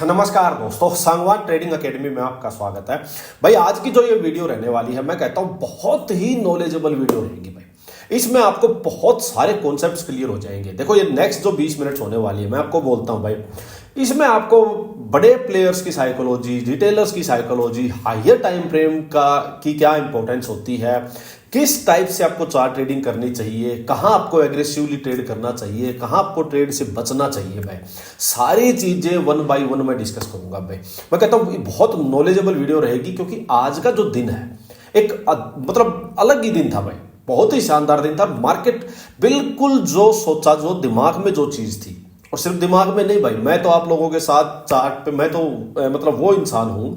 नमस्कार दोस्तों, Sangwan trading academy में आपका स्वागत है। भाई आज की जो ये वीडियो रहने वाली है, मैं कहता हूं बहुत ही नॉलेजेबल वीडियो रहेगी। भाई इसमें आपको बहुत सारे कॉन्सेप्ट्स क्लियर हो जाएंगे। देखो ये नेक्स्ट जो 20 मिनट्स होने वाली है, मैं आपको बोलता हूं भाई, इसमें आपको बड़े प्लेयर्स की साइकोलॉजी, रिटेलर्स की साइकोलॉजी, हायर टाइम फ्रेम की क्या इंपॉर्टेंस होती है, किस टाइप से आपको चार्ट ट्रेडिंग करनी चाहिए, कहां आपको एग्रेसिवली ट्रेड करना चाहिए, कहां आपको ट्रेड से बचना चाहिए, भाई सारी चीजें वन बाय वन मैं डिस्कस करूंगा। भाई मैं कहता हूं बहुत नॉलेजेबल वीडियो रहेगी, क्योंकि आज का जो दिन है एक मतलब अलग ही दिन था भाई, बहुत ही शानदार दिन था। मार्केट बिल्कुल जो सोचा, जो दिमाग में जो चीज थी, और सिर्फ दिमाग में नहीं भाई, मैं तो आप लोगों के साथ चार्ट पे, मैं तो मतलब वो इंसान हूं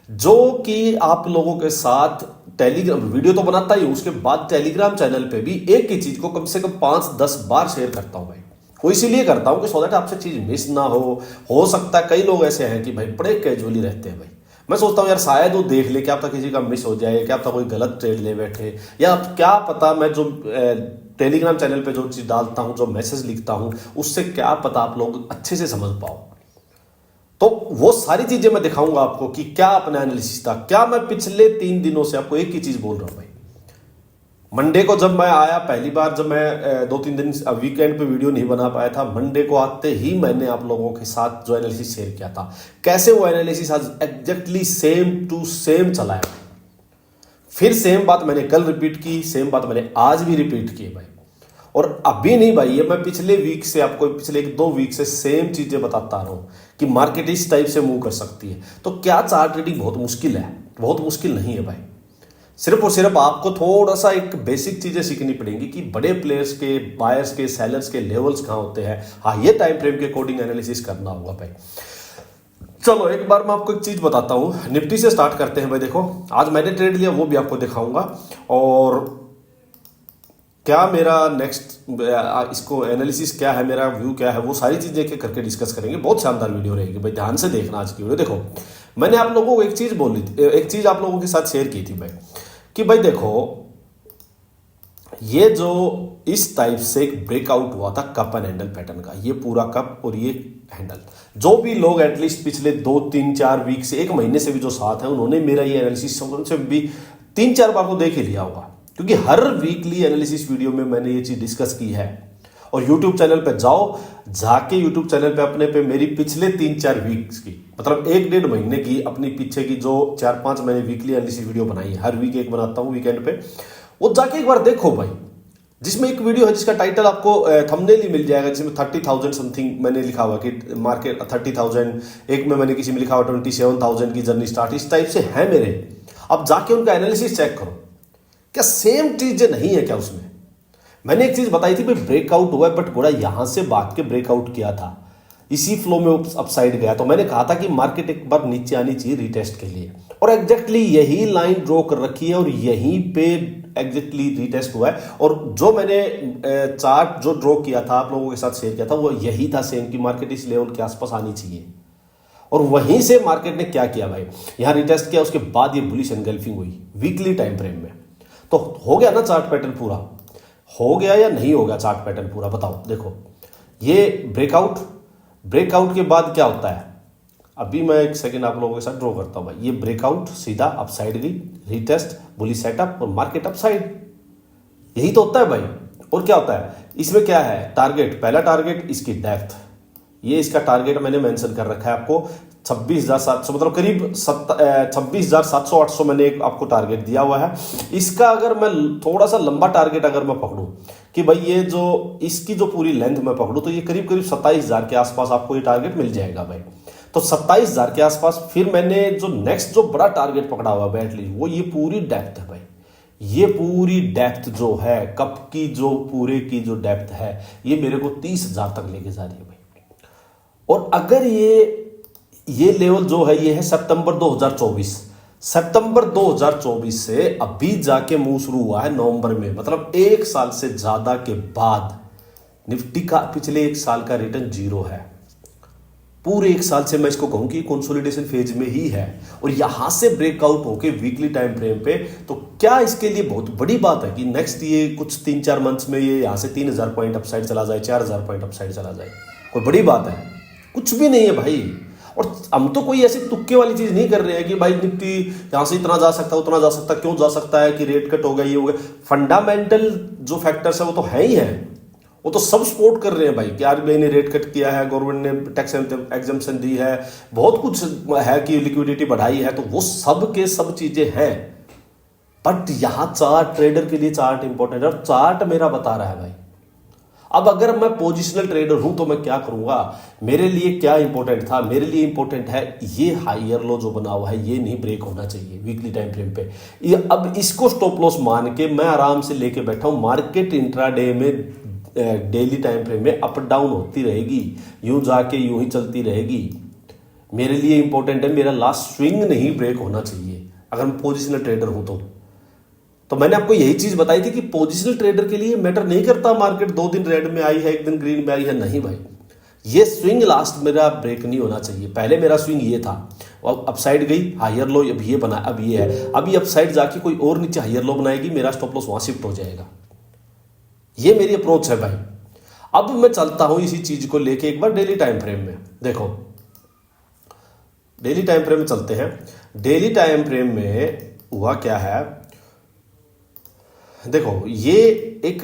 जो कि आप लोगों के साथ टेलीग्राम वीडियो तो बनाता ही, उसके बाद टेलीग्राम चैनल पे भी एक ही चीज को कम से कम 5-10 बार शेयर करता हूं भाई। वो इसीलिए करता हूं कि सो दैट आपसे चीज मिस ना हो सकता है कई लोग ऐसे हैं कि भाई बड़े कैजुअली रहते हैं। भाई मैं सोचता हूं यार शायद वो देख ले, क्या पता किसी का मिस हो जाए, क्या पता कोई गलत ट्रेड ले बैठे, या क्या पता मैं जो टेलीग्राम चैनल पे जो चीज डालता हूं, जो मैसेज लिखता हूं, उससे क्या पता आप लोग अच्छे से समझ पाओ। तो वो सारी चीजें मैं दिखाऊंगा आपको कि क्या अपना एनालिसिस था, क्या मैं पिछले 3 दिनों से आपको एक ही चीज बोल रहा हूं भाई। मंडे को जब मैं आया पहली बार, जब मैं 2-3 दिन वीकेंड पे वीडियो नहीं बना पाया था, मंडे को आते ही मैंने आप लोगों के साथ जो एनालिसिस शेयर किया था, कैसे वो एनालिसिस आज एग्जैक्टली सेम टू सेम चला है। फिर सेम बात मैंने कल रिपीट की, सेम बात मैंने आज भी रिपीट की भाई। और अभी नहीं भाई, ये मैं पिछले वीक से आपको, पिछले 1-2 वीक से सेम चीजें बताता रहा हूं कि मार्केट इस टाइप से मूव कर सकती है। तो क्या चार्ट ट्रेडिंग बहुत मुश्किल है? बहुत मुश्किल नहीं है भाई। सिर्फ और सिर्फ आपको थोड़ा सा एक बेसिक चीजें सीखनी पड़ेंगी कि बड़े प्लेयर्स के, बायर्स के, सेलर्स के लेवल्स कहां होते हैं। हाँ, ये टाइम फ्रेम के अकॉर्डिंग एनालिसिस करना होगा भाई। चलो एक बार मैं आपको एक चीज बताता हूं, निफ्टी से स्टार्ट करते हैं भाई। देखो आज मैंने ट्रेड लिया, वो भी आपको दिखाऊंगा, और क्या मेरा नेक्स्ट इसको एनालिसिस क्या है, मेरा व्यू क्या है, वो सारी चीजें एक करके डिस्कस करेंगे। बहुत शानदार वीडियो रहेगी भाई, ध्यान से देखना आज की वीडियो। देखो मैंने आप लोगों को एक चीज बोली थी, एक चीज आप लोगों के साथ शेयर की थी भाई, कि भाई देखो ये जो इस टाइप से एक ब्रेकआउट हुआ था कप एंड हैंडल पैटर्न का, ये पूरा कप और ये हैंडल, जो भी लोग एटलीस्ट पिछले 2-3-4 वीक से, 1 महीने से भी जो साथ है, उन्होंने मेरा ये एनालिसिस से भी 3-4 बार तो देख ही लिया होगा, क्योंकि हर वीकली एनालिसिस वीडियो में मैंने ये चीज डिस्कस की है। और YouTube चैनल पे जाओ, जाके YouTube चैनल पे अपने पे मेरी पिछले 3-4 वीक्स की, मतलब 1-1.5 महीने की, अपनी पीछे की जो 4-5 मैंने वीकली एनालिसिस वीडियो बनाई है, हर वीक एक बनाता हूँ वीकेंड पे, वो जाके एक बार देखो भाई। जिसमें एक वीडियो है जिसका टाइटल आपको थंबनेल ही मिल जाएगा, जिसमें 30,000 समथिंग मैंने लिखा हुआ कि मार्केट 30,000, एक में मैंने किसी में लिखा हुआ 27,000 की जर्नी स्टार्ट, इस टाइप से है मेरे। अब जाके उनका एनालिसिस चेक करो, क्या सेम चीजें नहीं है क्या उसमें? मैंने एक चीज बताई थी भाई, ब्रेकआउट हुआ है, बट घोड़ा यहां से भाग के ब्रेकआउट किया था, इसी फ्लो में अपसाइड गया। तो मैंने कहा था कि मार्केट एक बार नीचे आनी चाहिए रीटेस्ट के लिए, और एग्जैक्टली यही लाइन ड्रॉ कर रखी है, और यहीं पे एग्जैक्टली रीटेस्ट हुआ है। और जो मैंने चार्ट जो ड्रॉ किया था, आप लोगों के साथ शेयर किया था, वो यही था सेम, कि मार्केट इस लेवल के आसपास आनी चाहिए। और वहीं से मार्केट ने क्या किया भाई, यहां रिटेस्ट किया, उसके बाद ये बुलिश एनगल्फिंग हुई वीकली टाइम फ्रेम में। तो हो गया ना चार्ट पैटर्न पूरा? हो गया या नहीं हो गया चार्ट पैटर्न पूरा? बताओ। देखो ये ब्रेकआउट के बाद क्या होता है, अभी मैं एक सेकंड आप लोगों के साथ ड्रॉ करता हूं भाई। ये ब्रेकआउट सीधा अपसाइड गई, रीटेस्ट, बुलिश सेटअप, और मार्केट अपसाइड, यही तो होता है भाई। और क्या होता है इसमें, क्या है टारगेट, पहला टारगेट इसकी डेप्थ, ये इसका टारगेट मैंने मेंशन कर रखा है आपको 26,700, मतलब करीब 26,700-800 मैंने आपको टारगेट दिया हुआ है। इसका अगर मैं थोड़ा सा लंबा टारगेट अगर मैं पकड़ूं कि भाई ये जो इसकी जो पूरी लेंथ मैं पकड़ूं, तो ये करीब 27,000 के आसपास आपको ये टारगेट मिल जाएगा भाई। तो 27,000 के आसपास फिर मैंने जो नेक्स्ट जो बड़ा टारगेट पकड़ा हुआ है एटलीस्ट, वो ये पूरी डेप्थ है भाई। ये पूरी डेप्थ जो है कप की, जो पूरे की जो डेप्थ है, ये मेरे को 30,000 तक लेके जा रही है भाई। और अगर ये लेवल जो है, ये है सितंबर 2024, सितंबर 2024 से अभी जाके मूव शुरू हुआ है नवंबर में, मतलब 1 साल से ज्यादा के बाद निफ्टी का पिछले 1 साल का रिटर्न 0 है। पूरे 1 साल से मैं इसको कहूं कि कंसोलिडेशन फेज में ही है, और यहां से ब्रेकआउट होके वीकली टाइम फ्रेम पे, तो क्या इसके लिए बहुत बड़ी बात है कि नेक्स्ट ये कुछ 3-4 मंथ्स में ये यहां से 3,000 पॉइंट अपसाइड चला जाए, 4,000 पॉइंट अपसाइड चला जाए? कोई बड़ी बात है? कुछ भी नहीं है भाई। और हम तो कोई ऐसी तुक्के वाली चीज नहीं कर रहे हैं कि भाई निफ्टी यहां से इतना जा सकता है उतना जा सकता है, क्यों जा सकता है कि रेट कट हो गया ये हो गया। फंडामेंटल जो फैक्टर्स है वो तो है ही है, वो तो सब सपोर्ट कर रहे हैं भाई कि आरबीआई ने रेट कट किया है, गवर्नमेंट ने टैक्स एग्जम्पशन दी है, बहुत कुछ है कि लिक्विडिटी बढ़ाई है, तो वो सब के सब चीजें हैं। बट यहां चार्ट, ट्रेडर के लिए चार्ट इंपॉर्टेंट है और चार्ट मेरा बता रहा है भाई। अब अगर मैं पोजिशनल ट्रेडर हूं तो मैं क्या करूंगा, मेरे लिए क्या इंपॉर्टेंट था, मेरे लिए इंपॉर्टेंट है ये हायर लो जो बना हुआ है ये नहीं ब्रेक होना चाहिए वीकली टाइम फ्रेम पे। ये अब इसको स्टॉप लॉस मान के मैं आराम से लेके बैठा हूं। मार्केट इंट्राडे में डेली टाइम फ्रेम में अप डाउन होती रहेगी, यूं जाके यूं ही चलती रहेगी। मेरे लिए इंपॉर्टेंट है मेरा लास्ट स्विंग नहीं ब्रेक होना चाहिए अगर मैं पोजिशनल ट्रेडर हूं तो मैंने आपको यही चीज बताई थी कि पोजिशनल ट्रेडर के लिए मैटर नहीं करता मार्केट 2 दिन रेड में आई है 1 दिन ग्रीन में आई है, नहीं भाई। ये स्विंग लास्ट मेरा ब्रेक नहीं होना चाहिए। पहले मेरा स्विंग ये था, अब अपसाइड गई हायर लो, अब ये बना, अब ये है, अभी अपसाइड जाके कोई और नीचे हायर लो बनाएगी, मेरा स्टॉप लॉस वहां शिफ्ट हो जाएगा। ये मेरी अप्रोच है भाई। अब मैं चलता हूं इसी चीज को लेके एक बार डेली टाइम फ्रेम में। देखो डेली टाइम फ्रेम में चलते हैं। डेली टाइम फ्रेम में हुआ क्या है, देखो ये एक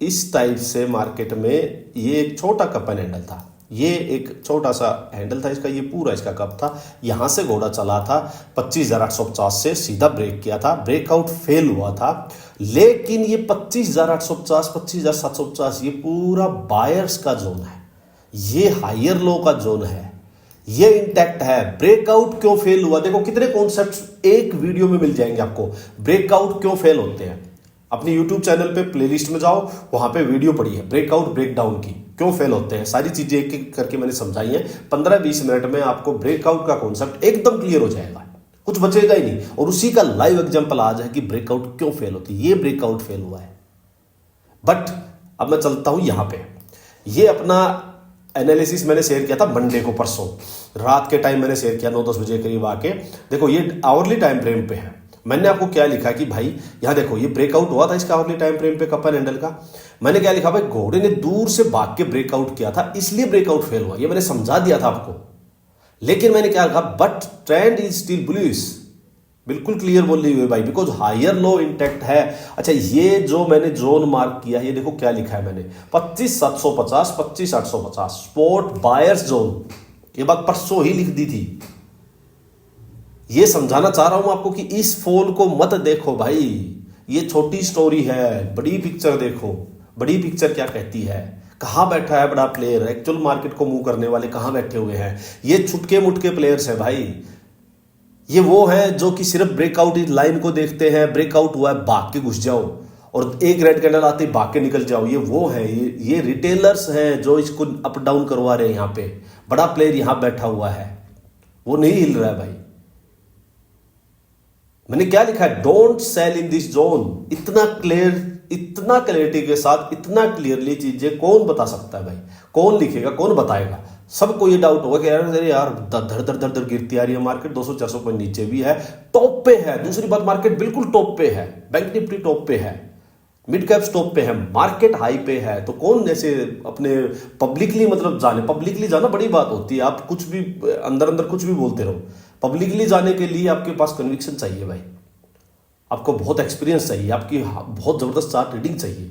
इस टाइप से मार्केट में ये एक छोटा कप एंड हैंडल था, ये एक छोटा सा हैंडल था इसका, ये पूरा इसका कप था। यहां से घोड़ा चला था 25,850 से सीधा ब्रेक किया था, ब्रेकआउट फेल हुआ था। लेकिन ये 25,850 25,750 ये पूरा बायर्स का जोन है, ये हायर लो का जोन है, ये इंटैक्ट है। ब्रेकआउट क्यों फेल हुआ, देखो कितने कॉन्सेप्ट्स एक वीडियो में मिल जाएंगे आपको। ब्रेकआउट क्यों फेल होते हैं, अपनी YouTube चैनल पे प्लेलिस्ट में जाओ, वहां पे वीडियो पड़ी है ब्रेकआउट ब्रेकडाउन की, क्यों फेल होते हैं, सारी चीजें एक एक करके मैंने समझाई है। 15-20 मिनट में आपको ब्रेकआउट का कॉन्सेप्ट एकदम क्लियर हो जाएगा, कुछ बचेगा ही नहीं। और उसी का लाइव एग्जांपल आज है कि ब्रेकआउट क्यों फेल होती है। ये ब्रेकआउट फेल हुआ है। बट अब मैं चलता हूं यहां पे, ये अपना एनालिसिस मैंने शेयर किया था मंडे को, परसों रात के टाइम मैंने शेयर किया 9-10 बजे करीब आके। देखो ये आवरली टाइम फ्रेम पे है। मैंने आपको क्या लिखा कि भाई यहां देखो ये ब्रेकआउट हुआ था इसका आवरली टाइम फ्रेम पे कप एंड हैंडल का। मैंने क्या लिखा भाई, घोड़े ने दूर से भाग के ब्रेकआउट किया था इसलिए ब्रेकआउट फेल हुआ, ये मैंने समझा दिया था आपको। लेकिन मैंने क्या लिखा, but trend is still bullish, बिल्कुल क्लियर बोल रही हुई भाई, बिकॉज हायर लो इंटैक्ट है। अच्छा ये जो मैंने जोन मार्क किया है, ये देखो क्या लिखा है मैंने, 25,750 25,850 स्पॉट बायर्स जोन, ये बात परसों ही लिख दी थी। ये समझाना चाह रहा हूं आपको कि इस फॉल को मत देखो भाई, ये छोटी स्टोरी है, बड़ी पिक्चर देखो। बड़ी पिक्चर क्या कहती है, कहां बैठा है बड़ा प्लेयर, एक्चुअल मार्केट को मूव करने वाले कहां बैठे हुए हैं। ये छुटके मुटके प्लेयर्स है भाई, ये वो है जो कि सिर्फ ब्रेकआउट लाइन को देखते हैं, ब्रेकआउट हुआ है भाग के घुस जाओ और एक रेड कैंडल आते ही भाग के निकल जाओ। ये वो है, ये रिटेलर्स हैं जो इसको अप डाउन करवा रहे हैं। यहां पे बड़ा प्लेयर यहां बैठा हुआ है, वो नहीं हिल रहा है भाई। मैंने क्या लिखा है, don't sell in this zone. इतना क्लियर, इतना क्लैरिटी के साथ, इतना क्लियरली चीजें कौन बता सकता है भाई, कौन लिखेगा, कौन बताएगा। सबको ये डाउट होगा कि यार धर धर धर धर गिरती आ रही है मार्केट, 200-400 पॉइंट नीचे भी है, टॉप पे है। दूसरी बात, मार्केट बिल्कुल टॉप पे है, बैंक निफ्टी टॉप पे है, मिड कैप्स टॉप पे है, मार्केट हाई पे है। तो कौन ऐसे अपने पब्लिकली, मतलब जाने, पब्लिकली जाना बड़ी बात होती है। आप कुछ भी अंदर अंदर कुछ भी बोलते रहो, पब्लिकली जाने के लिए आपके पास कन्विक्शन चाहिए भाई, आपको बहुत एक्सपीरियंस चाहिए, आपकी बहुत जबरदस्त चार्ट रीडिंग चाहिए।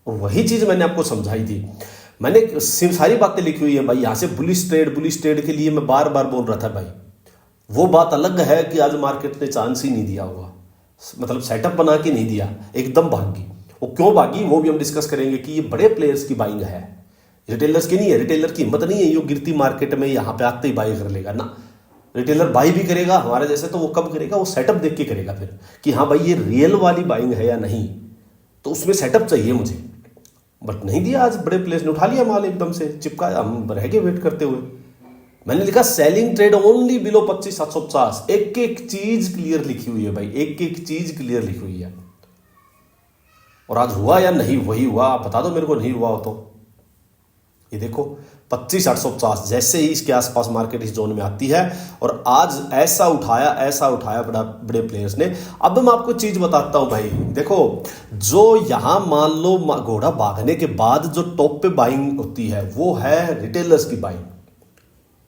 और वही चीज मैंने आपको समझाई थी। मैंने सारी बातें लिखी हुई है भाई। यहां से बुलिश ट्रेड के लिए मैं बार बार बोल रहा था भाई। वो बात अलग है कि आज मार्केट ने चांस ही नहीं दिया होगा, मतलब सेटअप बना के नहीं दिया, एकदम भागी। वो क्यों भागी वो भी हम डिस्कस करेंगे कि ये बड़े प्लेयर्स की बाइंग है, रिटेलर्स की नहीं है। रिटेलर की हिम्मत नहीं है ये गिरती मार्केट में यहां पे आते ही बाई कर लेगा ना। रिटेलर बाई भी करेगा हमारे जैसे, तो वो कब करेगा, वो सेटअप देख के करेगा फिर कि हाँ भाई ये रियल वाली बाइंग है या नहीं, तो उसमें सेटअप चाहिए मुझे। बट नहीं दिया, आज बड़े प्लेयर्स ने उठा लिया माल, एकदम से चिपकाया, हम रह गए वेट करते हुए। मैंने लिखा सेलिंग ट्रेड ओनली बिलो 25,750। एक एक चीज क्लियर लिखी हुई है भाई, एक एक चीज क्लियर लिखी हुई है। और आज हुआ या नहीं, वही हुआ, आप बता दो मेरे को, नहीं हुआ हो तो। ये देखो 25,850, जैसे ही इसके आसपास मार्केट इस जोन में आती है, और आज ऐसा उठाया बड़े प्लेयर्स ने। अब मैं आपको चीज बताता हूं भाई, देखो जो यहां मान लो घोड़ा भागने के बाद जो टॉप पे बाइंग होती है, वो है रिटेलर्स की बाइंग।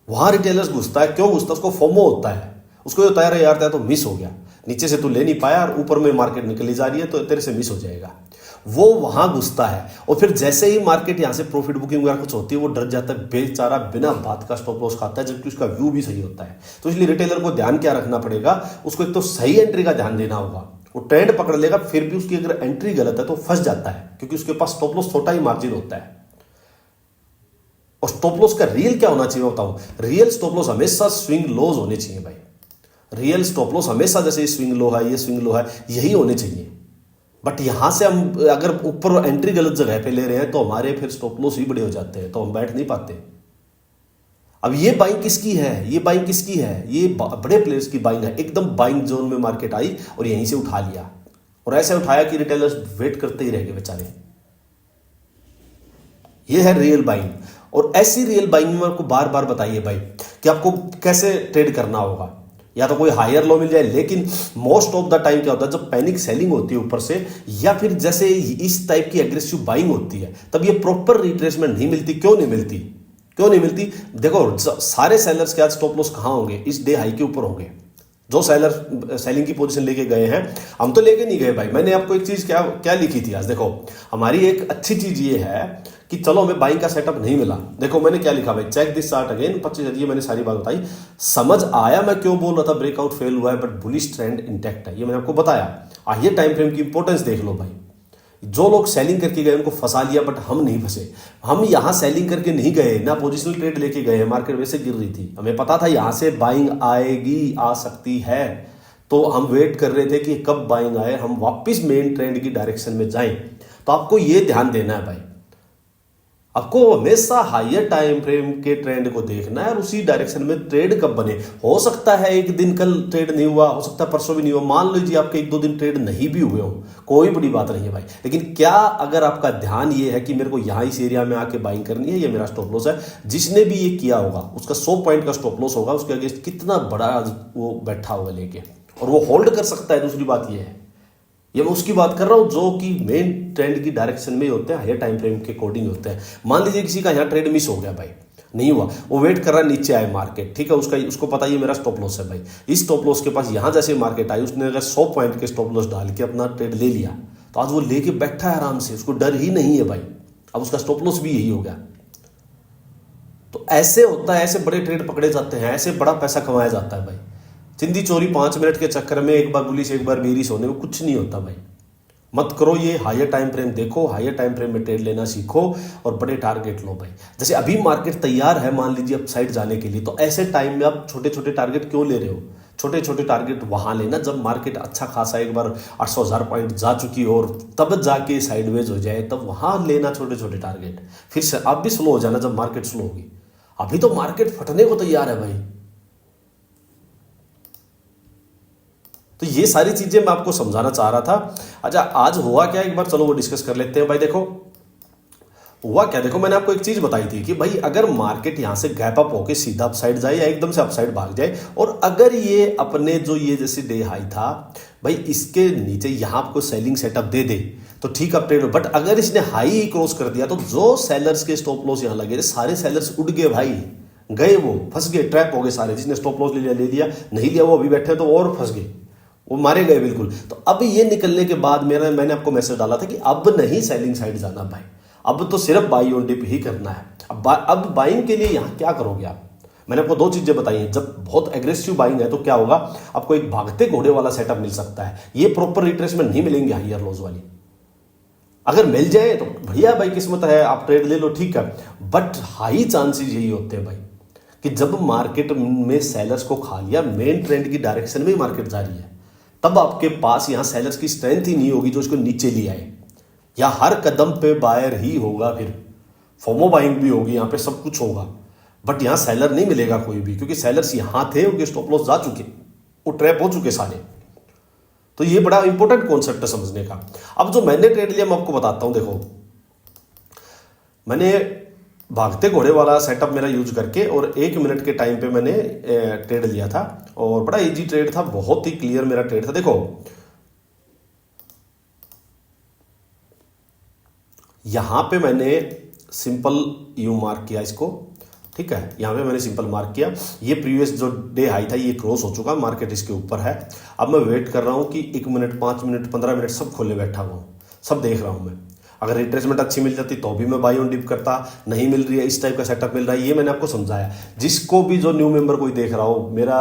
वहां रिटेलर्स घुसता है। क्यों घुसता है? उसको फोमो होता है, उसको ये होता है अरे यार तेरा तो मिस हो गया, नीचे से तू ले नहीं पाया और ऊपर में मार्केट निकली जा रही है तो तेरे से मिस हो जाएगा। वो वहां घुसता है और फिर जैसे ही मार्केट यहां से प्रॉफिट बुकिंग वगैरह कुछ होती है वो डर जाता है, बेचारा बिना बात का स्टॉप लॉस खाता है, जबकि उसका व्यू भी सही होता है। तो इसलिए रिटेलर को ध्यान क्या रखना पड़ेगा, उसको एक तो सही एंट्री का ध्यान देना होगा। वो ट्रेंड पकड़ लेगा, फिर भी उसकी अगर एंट्री गलत है तो फंस जाता है, क्योंकि उसके पास स्टॉप लॉस छोटा ही मार्जिन होता है। और स्टॉप लॉस का रियल क्या होना चाहिए मैं बताऊं, रियल स्टॉप लॉस हमेशा स्विंग लोज होने चाहिए भाई। रियल स्टॉप लॉस हमेशा जैसे ये स्विंग लो है, ये स्विंग लो है, यही होने चाहिए। बट यहां से हम अगर ऊपर एंट्री गलत जगह पे ले रहे हैं तो हमारे फिर स्टॉप लॉस ही बड़े हो जाते हैं, तो हम बैठ नहीं पाते। अब ये बाइंग किसकी है, ये बाइंग किसकी है, ये बड़े प्लेयर्स की बाइंग है। एकदम बाइंग जोन में मार्केट आई और यहीं से उठा लिया, और ऐसे उठाया कि रिटेलर्स वेट करते ही रह गए बेचारे। ये है रियल बाइंग। और ऐसी रियल बाइंग में आपको बार बार बताइए भाई कि आपको कैसे ट्रेड करना होगा। या तो कोई हायर लो मिल जाए, लेकिन मोस्ट ऑफ द टाइम क्या होता है जब पैनिक सेलिंग होती है ऊपर से, या फिर जैसे इस टाइप की एग्रेसिव बाइंग होती है, तब ये प्रॉपर रिट्रेसमेंट नहीं मिलती। क्यों नहीं मिलती? क्यों नहीं मिलती? देखो सारे सेलर्स के आज स्टॉप लॉस कहां होंगे, इस डे हाई के ऊपर होंगे। जो सेलर सेलिंग की पोजीशन लेके गए हैं, हम तो लेके नहीं गए भाई। मैंने आपको एक चीज क्या क्या लिखी थी आज, देखो हमारी एक अच्छी चीज ये है कि चलो हमें बाइंग का सेटअप नहीं मिला। देखो मैंने क्या लिखा भाई, चेक दिस चार्ट अगेन 25, ये मैंने सारी बात बताई। समझ आया मैं क्यों बोल रहा था ब्रेकआउट फेल हुआ है, बट बुलिश ट्रेंड इंटैक्ट है, ये मैंने आपको बताया। आइए टाइम फ्रेम की इंपॉर्टेंस देख लो भाई। जो लोग सेलिंग करके गए उनको फंसा लिया, बट हम नहीं फंसे। हम यहां सेलिंग करके नहीं गए ना, पोजिशनल ट्रेड लेके गए, मार्केट वैसे गिर रही थी, हमें पता था यहां से बाइंग आएगी, आ सकती है, तो हम वेट कर रहे थे कि कब बाइंग आए, हम वापस मेन ट्रेंड की डायरेक्शन में जाएं। तो आपको यह ध्यान देना है भाई, आपको हमेशा हायर टाइम फ्रेम के ट्रेंड को देखना है और उसी डायरेक्शन में ट्रेड कब बने। हो सकता है एक दिन कल ट्रेड नहीं हुआ, हो सकता है परसों भी नहीं हुआ, मान लीजिए आपके 1-2 दिन ट्रेड नहीं भी हुए हो, कोई बड़ी बात नहीं है भाई। लेकिन क्या अगर आपका ध्यान ये है कि मेरे को यहां इस एरिया में आके बाइंग करनी है, ये मेरा स्टॉप लॉस है, जिसने भी ये किया होगा उसका 100 पॉइंट का स्टॉप लॉस होगा, उसके अगेंस्ट कितना बड़ा वो बैठा होगा लेके, और वो होल्ड कर सकता है। दूसरी बात ये है, ये मैं उसकी बात कर रहा हूं जो कि मेन ट्रेंड की डायरेक्शन में होते हैं, हायर टाइम फ्रेम के अकॉर्डिंग होते हैं। मान लीजिए किसी का यहाँ ट्रेड मिस हो गया भाई, नहीं हुआ, वो वेट कर रहा है नीचे आए मार्केट, ठीक है, उसको पता ये मेरा स्टॉप लॉस है भाई। इस स्टॉप लॉस के पास यहां जैसे मार्केट आई, उसने अगर 100 पॉइंट के स्टॉप लॉस डाल के अपना ट्रेड ले लिया, तो आज वो लेके बैठा है आराम से, उसको डर ही नहीं है भाई। अब उसका स्टॉप लॉस भी यही हो गया। तो ऐसे होता है, ऐसे बड़े ट्रेड पकड़े जाते हैं, ऐसे बड़ा पैसा कमाया जाता है भाई। चिंदी चोरी 5 मिनट के चक्कर में, एक बार बुलिश एक बार बेरिश होने में कुछ नहीं होता भाई। मत करो ये, हायर टाइम फ्रेम देखो, हायर टाइम फ्रेम में ट्रेड लेना सीखो और बड़े टारगेट लो भाई। जैसे अभी मार्केट तैयार है मान लीजिए अपसाइड जाने के लिए, तो ऐसे टाइम में आप छोटे छोटे टारगेट क्यों ले रहे हो? छोटे छोटे टारगेट वहां लेना जब मार्केट अच्छा खासा एक बार 800,000 पॉइंट जा चुकी हो और तब जाके साइडवेज हो जाए, तब वहां लेना छोटे छोटे टारगेट। फिर से आप भी स्लो हो जाना जब मार्केट स्लो होगी। अभी तो मार्केट फटने को तैयार है भाई। तो ये सारी चीजें मैं आपको समझाना चाह रहा था। अच्छा आज हुआ क्या, एक बार चलो वो डिस्कस कर लेते हैं भाई। देखो हुआ क्या, देखो मैंने आपको एक चीज बताई थी कि भाई अगर मार्केट यहां से गैप अप होके सीधा अपसाइड जाए या एकदम से अपसाइड भाग जाए, और अगर ये अपने जो ये जैसे डे हाई था भाई, इसके नीचे यहां आपको सेलिंग सेटअप दे दे तो ठीक है ट्रेड। बट अगर इसने हाई ही क्रॉस कर दिया तो जो सेलर्स के स्टॉप लॉस यहां लगे थे, सारे सेलर्स उड़ गए भाई, गए, वो फंस गए, ट्रैप हो गए सारे। जिसने स्टॉप लॉस ले लिया, नहीं लिया वो अभी बैठे तो और फंस गए, वो मारे गए बिल्कुल। तो अब ये निकलने के बाद मैंने आपको मैसेज डाला था कि अब नहीं सेलिंग साइड जाना भाई, अब तो सिर्फ बाई ऑन डिप ही करना है। अब बाइंग के लिए यहां क्या करोगे आप? मैंने आपको 2 चीजें बताई हैं। जब बहुत एग्रेसिव बाइंग है तो क्या होगा, आपको एक भागते घोड़े वाला सेटअप मिल सकता है, ये प्रॉपर रिट्रेसमेंट नहीं मिलेंगे हायर लॉस वाली। अगर मिल जाए तो भैया भाई किस्मत है, आप ट्रेड ले लो, ठीक है। बट हाई चांसेस यही होते हैं भाई कि जब मार्केट में सेलर्स को खा लिया, मेन ट्रेंड की डायरेक्शन में मार्केट जा रही है, तब आपके पास यहां सेलर्स की स्ट्रेंथ ही नहीं होगी जो इसको नीचे ले आए। या हर कदम पे बायर ही होगा, फिर फोमो बाइंग भी होगी, यहां पे सब कुछ होगा, बट यहां सेलर नहीं मिलेगा कोई भी, क्योंकि सेलर्स यहां थे, उनके स्टॉप लॉस जा चुके, वो ट्रैप हो चुके सारे। तो ये बड़ा इंपॉर्टेंट कॉन्सेप्ट है समझने का। अब जो मैंने ट्रेड लिया मैं आपको बताता हूं। देखो मैंने भागते घोड़े वाला सेटअप मेरा यूज करके और 1 मिनट के टाइम पे मैंने ट्रेड लिया था, और बड़ा इजी ट्रेड था, बहुत ही क्लियर मेरा ट्रेड था। देखो यहां पे मैंने सिंपल यू मार्क किया इसको, ठीक है, यहाँ पे मैंने सिंपल मार्क किया। ये प्रीवियस जो डे हाई था ये क्रॉस हो चुका, मार्केट इसके ऊपर है। अब मैं वेट कर रहा हूँ कि 1 मिनट, 5 मिनट, 15 मिनट सब खोले बैठा हुआ हूँ, सब देख रहा हूँ मैं। अगर रिट्रेसमेंट अच्छी मिल जाती तो भी मैं बाई ऑन डिप करता, नहीं मिल रही है, इस टाइप का सेटअप मिल रहा है, ये मैंने आपको समझाया। जिसको भी जो न्यू मेंबर कोई देख रहा हो, मेरा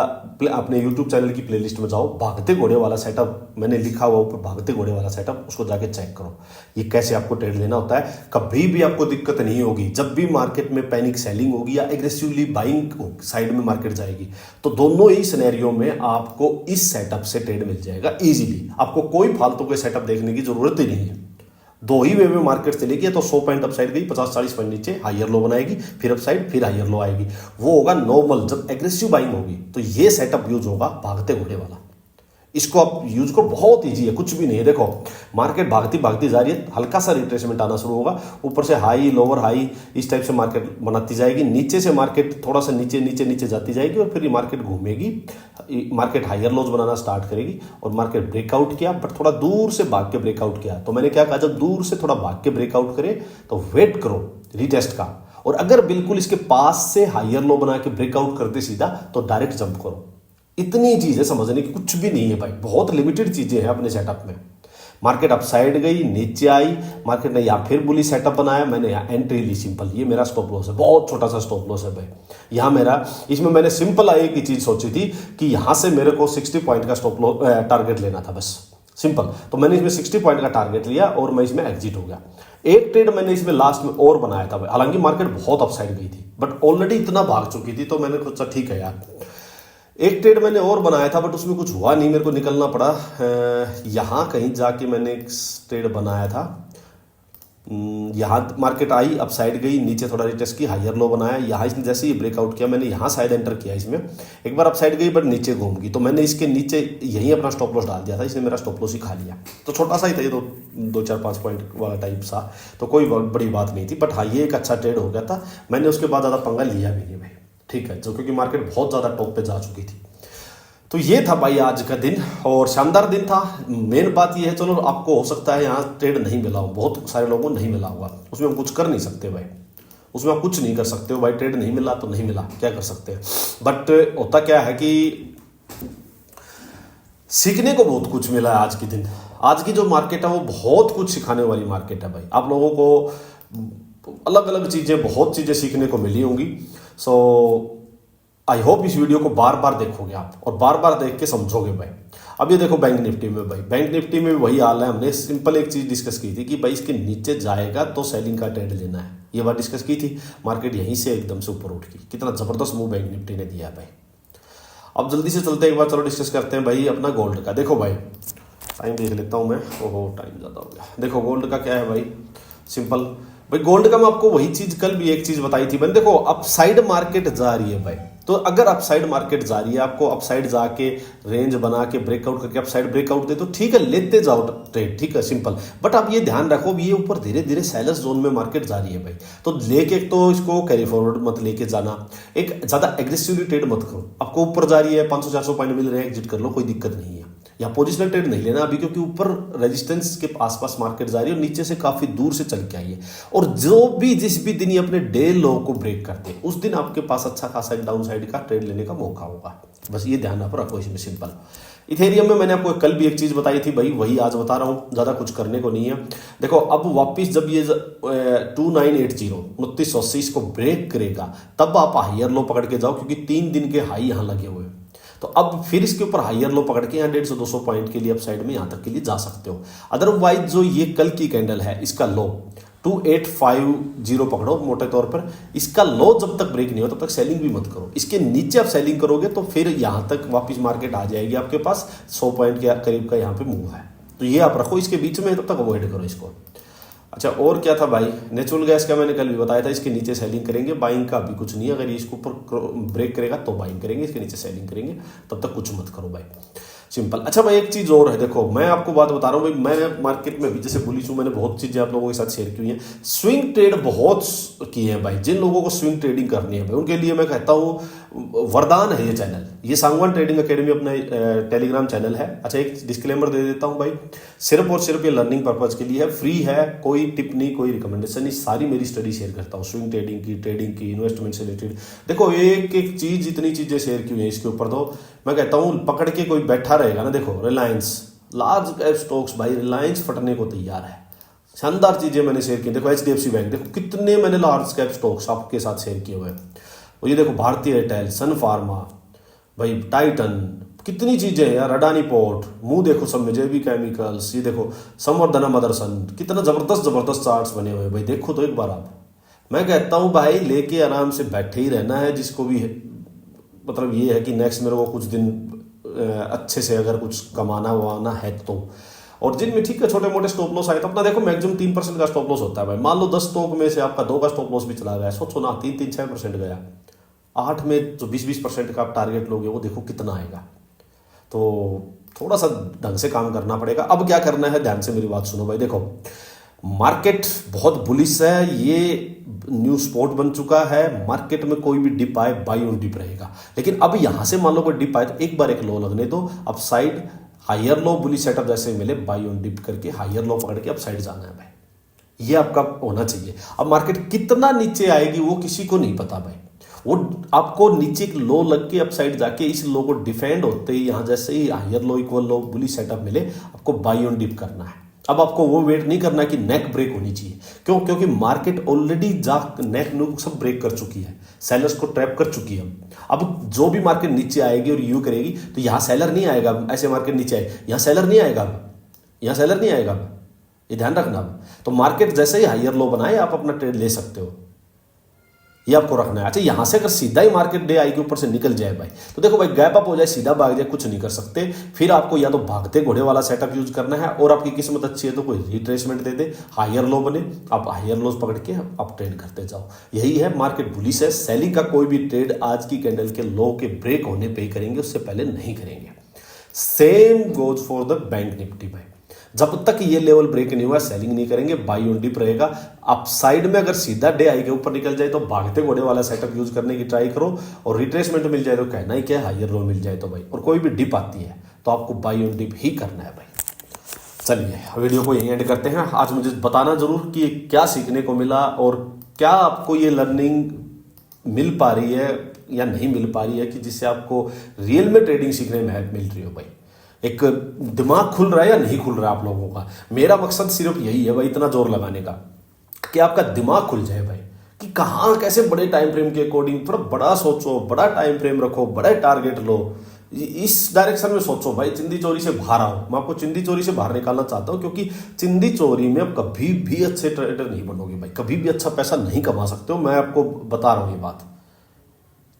अपने यूट्यूब चैनल की प्लेलिस्ट में जाओ, भागते घोड़े वाला सेटअप मैंने लिखा हुआ ऊपर, भागते घोड़े वाला सेटअप, उसको जाके चेक करो ये कैसे आपको ट्रेड लेना होता है। कभी भी आपको दिक्कत नहीं होगी। जब भी मार्केट में पैनिक सेलिंग होगी या एग्रेसिवली बाइंग साइड में मार्केट जाएगी, तो दोनों ही सिनेरियो में आपको इस सेटअप से ट्रेड मिल जाएगा इजीली। आपको कोई फालतू के सेटअप देखने की जरूरत ही नहीं है। दो ही वे में मार्केट चलेगी, तो 100 पॉइंट अपसाइड गई, 50-40 पॉइंट नीचे हायर लो बनाएगी, फिर अपसाइड, फिर हायर लो आएगी। वो होगा नॉर्मल। जब एग्रेसिव बाइंग होगी तो ये सेटअप यूज होगा भागते घोड़े वाला। इसको आप यूज करो, बहुत इजी है, कुछ भी नहीं है। देखो मार्केट भागती भागती जा रही है, हल्का सा रिट्रेसमेंट आना शुरू होगा, ऊपर से हाई लोअर हाई इस टाइप से मार्केट बनाती जाएगी, नीचे से मार्केट थोड़ा सा नीचे नीचे नीचे जाती जाएगी, और फिर ये मार्केट घूमेगी, मार्केट हायर लोज बनाना स्टार्ट करेगी, और मार्केट ब्रेकआउट किया, बट थोड़ा दूर से भाग के ब्रेकआउट किया। तो मैंने क्या कहा, जब दूर से थोड़ा भाग के ब्रेकआउट करे तो वेट करो रीटेस्ट का, और अगर बिल्कुल इसके पास से हायर लो बना के ब्रेकआउट करते सीधा, तो डायरेक्ट जंप करो। इतनी चीज है, समझने की कुछ भी नहीं है भाई, बहुत लिमिटेड चीजें हैं अपने सेटअप में। मार्केट अपसाइड गई, नीचे आई, मार्केट ने यहाँ फिर बुली सेटअप बनाया, मैंने यहाँ एंट्री ली सिंपल। ये मेरा स्टॉप लॉस है, बहुत छोटा सा स्टॉप लॉस है भाई। यहाँ मेरा, इसमें मैंने सिंपल एक ही चीज सोची थी कि यहाँ से मेरे को 60 पॉइंट का स्टॉप लॉस टारगेट लेना था, बस सिंपल। तो मैंने इसमें 60 पॉइंट का टारगेट लिया और मैं इसमें एग्जिट हो गया। एक ट्रेड मैंने इसमें लास्ट में और बनाया था भाई, हालांकि मार्केट बहुत अपसाइड गई थी, बट ऑलरेडी इतना भाग चुकी थी, तो मैंने सोचा ठीक है यार, एक ट्रेड मैंने और बनाया था, बट उसमें कुछ हुआ नहीं, मेरे को निकलना पड़ा। यहाँ कहीं जाके मैंने एक ट्रेड बनाया था, यहाँ मार्केट आई, अपसाइड गई, नीचे थोड़ा रिटेस्ट की, हायर लो बनाया, यहाँ इसने जैसे ही ब्रेकआउट किया, मैंने यहाँ शायद एंटर किया, इसमें एक बार अपसाइड गई बट नीचे घूम गई, तो मैंने इसके नीचे यहीं अपना स्टॉप लॉस डाल दिया था। इसने मेरा स्टॉप लॉस ही खा लिया, तो छोटा सा ही था ये, 2-4-5 पॉइंट वाला टाइप सा, तो कोई बड़ी बात नहीं थी। बट हाँ, ये एक अच्छा ट्रेड हो गया था, मैंने उसके बाद ज़्यादा पंगा लिया भी नहीं भाई, ठीक है, जो क्योंकि मार्केट बहुत ज़्यादा टॉप पे जा चुकी थी। तो ये था भाई आज का दिन, और शानदार दिन था। मेन बात ये है, चलो आपको हो सकता है यहाँ ट्रेड नहीं मिला हो, बहुत सारे लोगों को नहीं मिला होगा, उसमें हम कुछ कर नहीं सकते भाई, उसमें आप कुछ नहीं कर सकते हो भाई, ट्रेड नहीं मिला तो नहीं मिला, क्या कर सकते हैं। बट होता क्या है कि सीखने को बहुत कुछ मिला है आज के दिन। आज की जो मार्केट है वो बहुत कुछ सिखाने वाली मार्केट है भाई, आप लोगों को अलग अलग चीजें, बहुत चीजें सीखने को मिली होंगी। सो आई होप इस वीडियो को बार बार देखोगे आप, और बार बार देख के समझोगे भाई। अब ये देखो बैंक निफ्टी में भाई, बैंक निफ्टी में वही हाल है। हमने सिंपल एक चीज डिस्कस की थी कि भाई इसके नीचे जाएगा तो सेलिंग का ट्रेड लेना है, ये बात डिस्कस की थी। मार्केट यहीं से एकदम से ऊपर उठ गई, कितना जबरदस्त मूव बैंक निफ्टी ने दिया भाई। अब जल्दी से चलते एक बार, चलो डिस्कस करते हैं भाई अपना गोल्ड का। देखो भाई टाइम देख लेता हूं मैं, ओहो टाइम ज्यादा हो गया। देखो गोल्ड का क्या है भाई, सिंपल भाई, गोल्ड का मैं आपको वही चीज कल भी एक चीज बताई थी मैंने। देखो अपसाइड मार्केट जा रही है भाई, तो अगर अपसाइड मार्केट जा रही है, आपको अपसाइड जाके रेंज बना के ब्रेकआउट करके अपसाइड ब्रेकआउट दे, तो ठीक है, लेते जाओ ट्रेड, ठीक है सिंपल। बट आप ये ध्यान रखो, ये ऊपर धीरे धीरे सेलर्स जोन में मार्केट जा रही है भाई, तो लेके तो इसको कैरी फॉरवर्ड मत लेके जाना, एक ज्यादा एग्रेसिवली ट्रेड मत करो। आपको ऊपर जा रही है, 500-400 पॉइंट मिल रहे हैं, एग्जिट कर लो, कोई दिक्कत नहीं है। या पोजिशनल ट्रेड नहीं लेना अभी, क्योंकि ऊपर रेजिस्टेंस के आसपास मार्केट जा रही है और नीचे से काफी दूर से चल के आई है। और जो भी जिस भी दिन ये अपने डे लो को ब्रेक करते हैं, उस दिन आपके पास अच्छा खासा डाउन साइड का ट्रेड लेने का मौका होगा। बस ये ध्यान रखो इसमें, सिंपल। इथेरियम में मैंने आपको कल भी एक चीज बताई थी भाई, वही आज बता रहा हूं, ज्यादा कुछ करने को नहीं है। देखो अब वापिस जब ये 2980 2980 को ब्रेक करेगा, तब आप हायर लो पकड़ के जाओ, क्योंकि 3 दिन के हाई यहां लगे हुए हैं। तो अब फिर इसके ऊपर हायर लो पकड़ के यहाँ 150-200 पॉइंट के लिए अप साइड में यहां तक के लिए जा सकते हो। अदरवाइज जो ये कल की कैंडल है, इसका लो 2850 पकड़ो मोटे तौर पर, इसका लो जब तक ब्रेक नहीं हो तब तक सेलिंग भी मत करो। इसके नीचे आप सेलिंग करोगे तो फिर यहां तक वापस मार्केट आ जाएगी आपके पास, 100 पॉइंट के करीब का यहाँ पे मूव है, तो ये आप रखो इसके बीच में, तब तक अवॉइड करो इसको। अच्छा और क्या था भाई, नेचुरल गैस का मैंने कल भी बताया था, इसके नीचे सेलिंग करेंगे, बाइंग का अभी कुछ नहीं है। अगर ये इसके ऊपर ब्रेक करेगा तो बाइंग करेंगे, इसके नीचे सेलिंग करेंगे, तब तक कुछ मत करो भाई। सिंपल। अच्छा भाई एक चीज और है, देखो मैं आपको बात बता रहा हूँ भाई, मैं मार्केट में भी जैसे बुलिश हूँ, मैंने बहुत चीजें आप लोगों के साथ शेयर की हुई हैं। स्विंग ट्रेड बहुत किए हैं भाई, जिन लोगों को स्विंग ट्रेडिंग करनी है भाई उनके लिए मैं कहता हूँ वरदान है ये चैनल। ये सांगवान ट्रेडिंग एकेडमी अपना टेलीग्राम चैनल है। अच्छा एक डिस्क्लेमर दे देता हूँ भाई, सिर्फ और सिर्फ ये लर्निंग पर्पज के लिए है, फ्री है, कोई टिप नहीं, कोई रिकमेंडेशन नहीं, सारी मेरी स्टडी शेयर करता हूँ स्विंग ट्रेडिंग की, इन्वेस्टमेंट से रिलेटेड। देखो एक एक चीज इतनी चीजें शेयर की हुई है इसके ऊपर, तो मैं कहता हूँ पकड़ के कोई बैठा रहेगा ना, देखो रिलायंस, लार्ज कैप स्टॉक्स भाई, रिलायंस फटने को तैयार है। शानदार चीजें मैंने शेयर की। देखो HDFC बैंक, देखो कितने मैंने लार्ज कैप स्टॉक्स आपके साथ शेयर किए हुए हैं। और ये देखो भारतीय एयरटेल, सन फार्मा भाई, टाइटन, कितनी चीजें यार, अडानी पोर्ट, मुंह देखो सब में, JB केमिकल्स, ये देखो संवर्धना मदरसन, कितना जबरदस्त चार्ट्स बने हुए भाई, देखो तो एक बार आप। मैं कहता हूँ भाई लेके आराम से बैठे ही रहना है, जिसको भी मतलब ये है कि नेक्स्ट मेरे को कुछ दिन अच्छे से अगर कुछ कमाना वाना है तो। और जिनमें ठीक है छोटे मोटे स्टॉप लॉस आए तो अपना देखो मैक्सिमम 3% का स्टॉप लॉस होता है भाई। मान लो 10 स्टॉक में से आपका 2 का स्टॉप लॉस भी चला गया, सोचो ना, 3-6% गया, 8 में जो 20% का आप टारगेट लोगे वो देखो कितना आएगा। तो थोड़ा सा ढंग से काम करना पड़ेगा। अब क्या करना है, ध्यान से मेरी बात सुनो भाई। देखो मार्केट बहुत बुलिश है, ये न्यू स्पॉट बन चुका है, मार्केट में कोई भी डिप आए बाई ऑन डिप रहेगा। लेकिन अब यहां से मान लो कोई डिप आए तो एक बार एक लो लगने दो, upside higher low bullish setup जैसे मिले, बाई ऑन डिप करके हायर लो पकड़ के अप साइड जाना है भाई, ये आपका होना चाहिए। अब मार्केट कितना नीचे आएगी वो किसी को नहीं पता भाई, वो आपको नीचे एक लो लग के अपसाइड जाके इस लो को डिफेंड होते ही यहां जैसे ही हायर लो इक्वल लो बुलिश सेटअप मिले, आपको बाई ऑन डिप करना है। अब आपको वो वेट नहीं करना कि नेक ब्रेक होनी चाहिए, क्यों? क्योंकि मार्केट ऑलरेडी नेक नुक सब ब्रेक कर चुकी है, सेलर्स को ट्रैप कर चुकी है। अब जो भी मार्केट नीचे आएगी और यू करेगी तो यहां सेलर नहीं आएगा, ऐसे मार्केट नीचे आए यहां सेलर नहीं आएगा, यहां सेलर नहीं आएगा, ये ध्यान रखना। तो मार्केट जैसे ही हायर लो बनाए आप अपना ट्रेड ले सकते हो, ये आपको रखना है। अच्छा यहां से अगर सीधा ही मार्केट डे आई के ऊपर से निकल जाए भाई, तो देखो भाई गैप अप हो जाए, सीधा भाग जाए, कुछ नहीं कर सकते। फिर आपको या तो भागते घोड़े वाला सेटअप यूज करना है, और आपकी किस्मत अच्छी है तो कोई रिट्रेसमेंट दे दे, हायर लो बने, आप हायर लोस पकड़ के आप ट्रेड करते जाओ। यही है, मार्केट बुलिश है। सेलिंग का कोई भी ट्रेड आज की कैंडल के लो के ब्रेक होने पे ही करेंगे, उससे पहले नहीं करेंगे। Same goes for the bank Nifty भाई, जब तक ये लेवल ब्रेक नहीं हुआ सेलिंग नहीं करेंगे, बाई ऑन डिप रहेगा। अप साइड में अगर सीधा डे आई के ऊपर निकल जाए तो भागते घोड़े वाला सेटअप यूज करने की ट्राई करो, और रिट्रेसमेंट मिल जाए तो कहना ही क्या, हायर लो मिल जाए तो भाई, और कोई भी डिप आती है तो आपको बाई ऑन डिप ही करना है भाई। चलिए वीडियो को यहीं एंड करते हैं। आज मुझे बताना जरूर कि क्या सीखने को मिला, और क्या आपको ये लर्निंग मिल पा रही है या नहीं मिल पा रही है, कि जिससे आपको रियल में ट्रेडिंग सीखने में हेल्प मिल रही हो भाई। एक दिमाग खुल रहा है या नहीं खुल रहा है आप लोगों का। मेरा मकसद सिर्फ यही है भाई, इतना जोर लगाने का कि आपका दिमाग खुल जाए भाई, कि कहाँ कैसे बड़े टाइम फ्रेम के अकॉर्डिंग थोड़ा बड़ा सोचो, बड़ा टाइम फ्रेम रखो, बड़ा टारगेट लो, इस डायरेक्शन में सोचो भाई। चिंदी चोरी से बाहर आओ। मैं आपको चिंदी चोरी से बाहर निकालना चाहता हूं, क्योंकि चिंदी चोरी में आप कभी भी अच्छे ट्रेडर नहीं बनोगे भाई, कभी भी अच्छा पैसा नहीं कमा सकते हो। मैं आपको बता रहा हूं ये बात।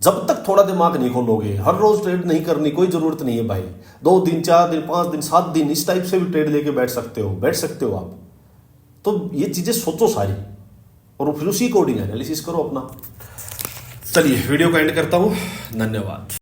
जब तक थोड़ा दिमाग नहीं खोलोगे, हर रोज ट्रेड नहीं करनी कोई जरूरत नहीं है भाई। 2 दिन 4 दिन 5 दिन 7 दिन इस टाइप से भी ट्रेड लेके बैठ सकते हो आप। तो ये चीजें सोचो सारी, और फिर उसी अकॉर्डिंग एनालिसिस करो अपना। चलिए वीडियो को एंड करता हूं, धन्यवाद।